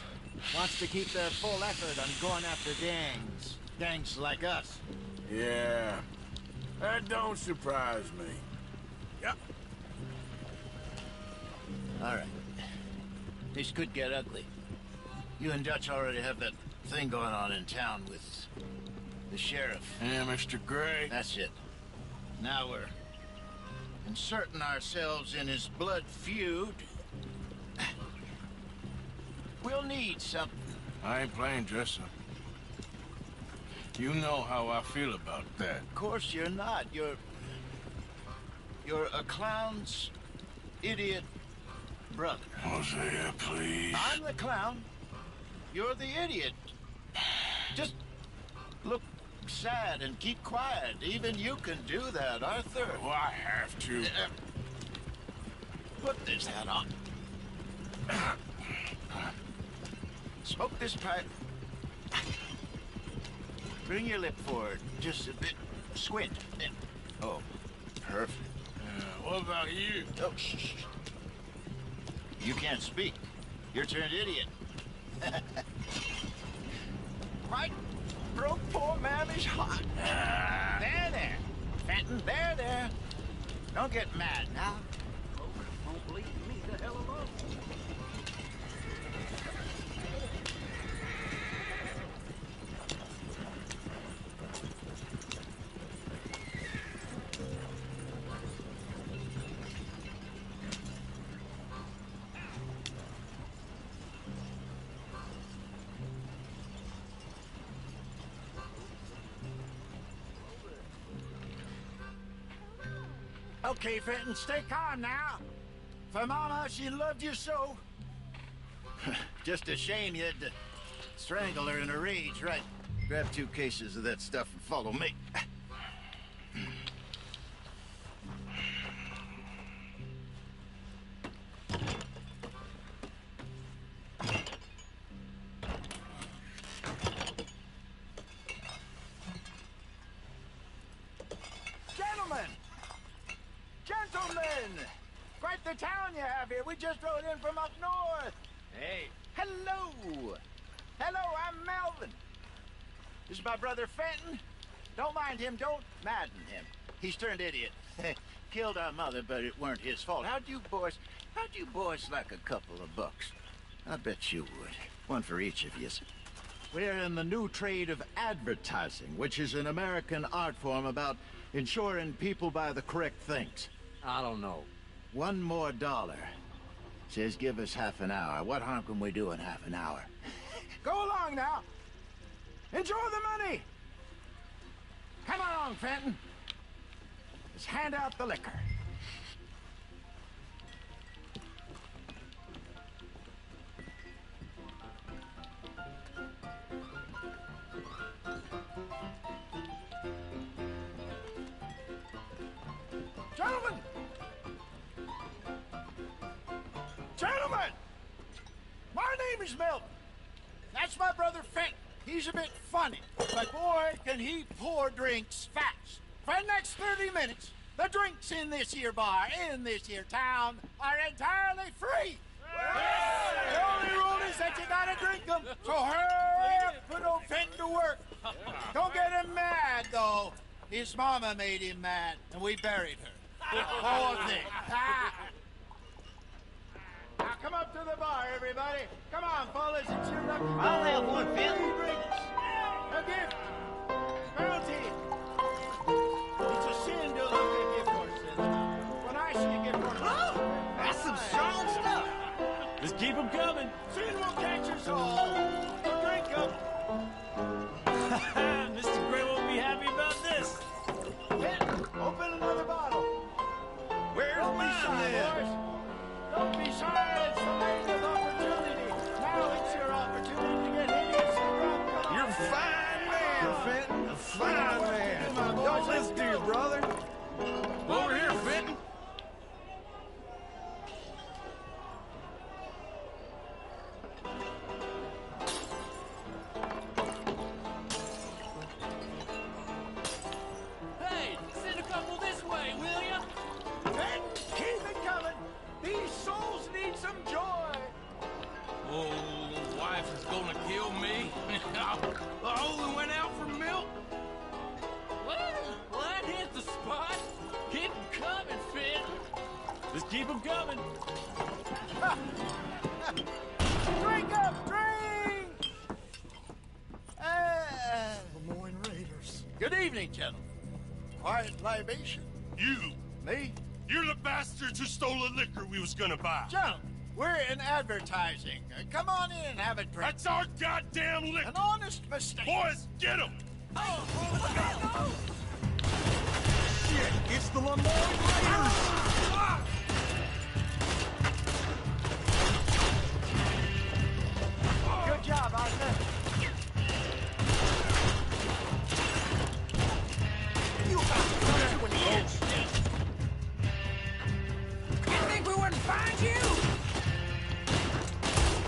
Wants to keep their full effort on going after gangs. Gangs like us. Yeah, that don't surprise me. Yep. All right. This could get ugly. You and Dutch already have that thing going on in town with the sheriff. Yeah, Mr. Gray. That's it. Now we're inserting ourselves in his blood feud. We'll need something. I ain't playing dress-up. You know how I feel about that. Of course you're not. You're a clown's idiot brother. Hosea, please. I'm the clown. You're the idiot. Just look sad and keep quiet. Even you can do that, Arthur. Oh, I have to. Put this hat on. Smoke this pipe. Bring your lip forward just a bit. Squint. Oh, perfect. What about you? Oh, shh. You can't speak. You're turned idiot. Right broke poor Mammy's heart. There. Fenton, there. Don't get mad now. Won't leave me the hell alone. Okay, Fenton, stay calm now. For Mama, she loved you so. Just a shame you had to strangle her in a rage, right? Grab 2 cases of that stuff and follow me. Gentlemen! Quite the town you have here. We just rode in from up north. Hey. Hello. I'm Melvin. This is my brother Fenton. Don't mind him. Don't madden him. He's turned idiot. Killed our mother, but it weren't his fault. How'd you boys like a couple of bucks? I bet you would. One for each of you. We're in the new trade of advertising, which is an American art form about ensuring people buy the correct things. I don't know. $1 more. Says give us half an hour. What harm can we do in half an hour? Go along now. Enjoy the money. Come along, Fenton. Let's hand out the liquor. name is Melvin. That's my brother Fenton. He's a bit funny, but boy, can he pour drinks fast. For the next 30 minutes, the drinks in this here bar, in this here town, are entirely free. The only rule is that you gotta drink them, so hurry up, put old Fenton to work. Don't get him mad, though. His mama made him mad, and we buried her. Poor thing. Now come up to the bar, everybody. Come on, fellas, it's your lucky day. I'll have one, Fenton. Drinks. A gift. Bounty. It's a sin to look at gift horses. When I see a gift horse... That's some strong stuff. Just keep them coming. Sin will catch us all. So drink them. Mr. Gray won't be happy about this. Fenton, open another bottle. Where's mine, then? Don't be shy, it's the land of opportunity. Now it's your opportunity to get hideously drunk. You're a fine man, Fenton. A fine man. Don't listen to your brother. Over here, Fenton. Hey, send a couple this way, will ya? Fenton, keep it coming. These souls need some joy. Oh, wife is gonna kill me. I only went out for milk. Well, that hit the spot. Keep 'em coming, Finn. Just keep them coming. Drink up, drink! Lemoyne Raiders. Good evening, gentlemen. Quiet libation. You. Me? You're the bastards who stole the liquor we was gonna buy. Gentlemen, we're in advertising. Come on in and have a drink. That's our goddamn liquor. An honest mistake. Boys, get him! Shit, it's the Lemoyne Raiders! Good job, Arthur. You think we wouldn't find you?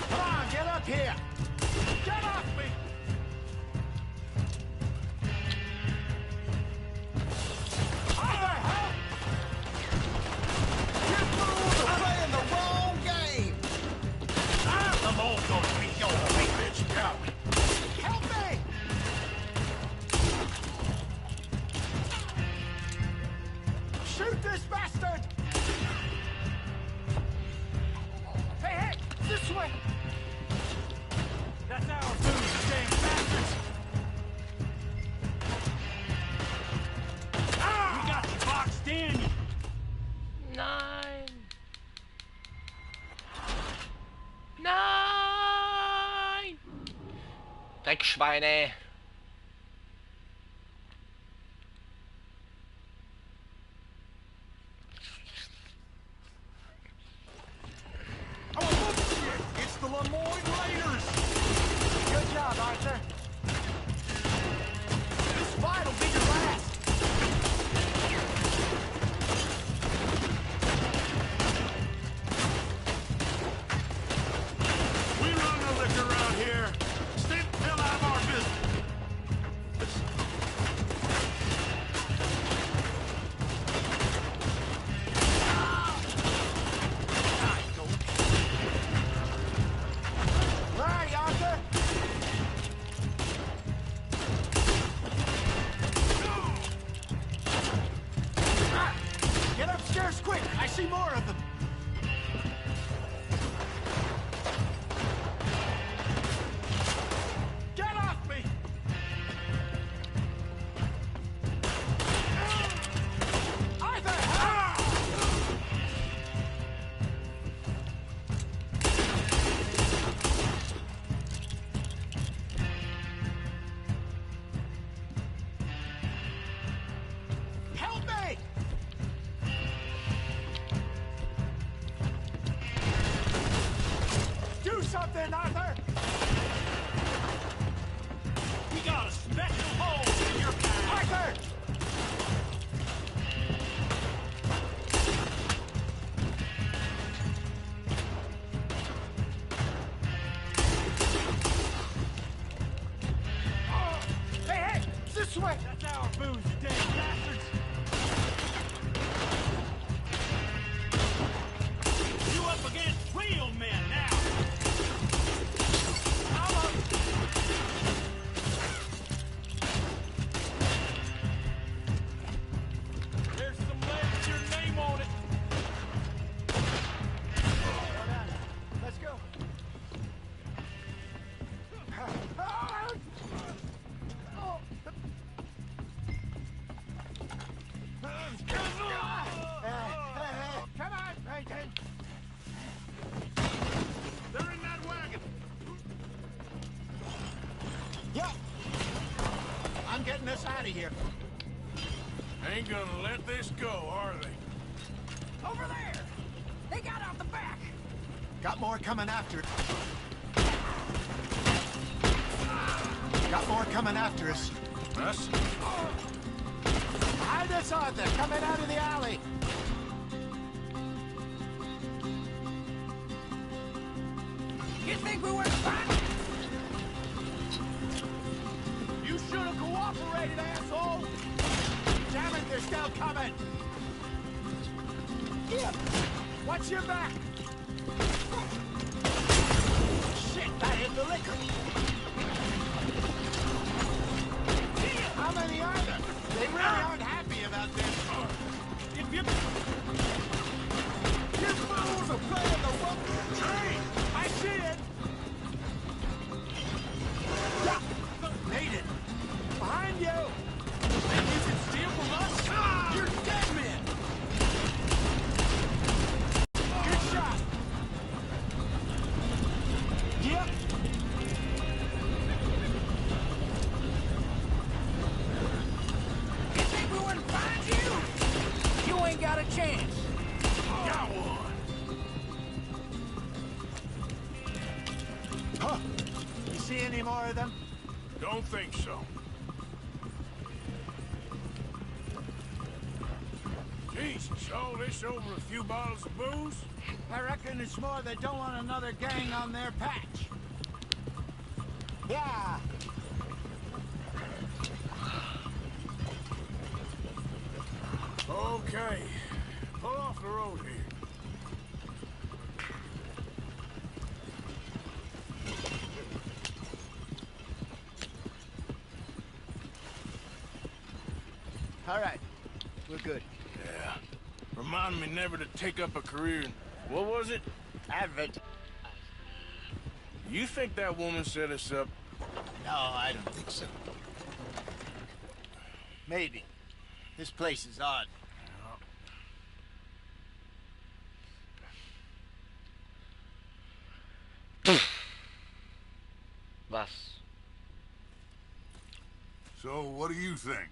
Come on, get up here. Get off me. Arthur, help! You fools are playing the wrong game. I'm all gonna be your bitch. Got me. Help me! Shoot this bastard! Hey, hey! This way! That's our food, you damn bastards. We got you boxed in. 9. 9. Dreckschweine. Oh, look, shit! It's the Lemoyne Raiders! Good job, Arthur. This fight will be your last. We run the liquor around here. Stay the hell out of our business. Right, Arthur. Get upstairs quick. I see more of them. Get off me! Arthur, help! Help me! sweat! That's our booze, you damn bastards! You up against real men now! There's some lead with your name on it! Let's go. Come on, Peyton. They're in that wagon! Yep. I'm getting us out of here. Ain't gonna let this go, are they? Over there! They got out the back! Got more coming after it. Got more coming after us. Us? Behind us, Arthur, coming out of the alley. You think we were fine? You should have cooperated, asshole! Damn it, they're still coming. Yeah. Watch your back. Shit, that hit the liquor. How many are there? They really aren't happy about this. If you fools are playing the one train! I see it! Yeah. Made it. Behind you. Think you can steal from us? You're dead men! Good shot. Yep. You think we wouldn't find you? You ain't got a chance. Got one. Huh. You see any more of them? Don't think so. Jesus, all this over a few bottles of booze? I reckon it's more they don't want another gang on their patch. Yeah. Okay. Pull off the road here. All right. We're good. Yeah. Remind me never to take up a career in... What was it? Advent. You think that woman set us up? No, I don't think so. Maybe. This place is odd. Was? So, what do you think?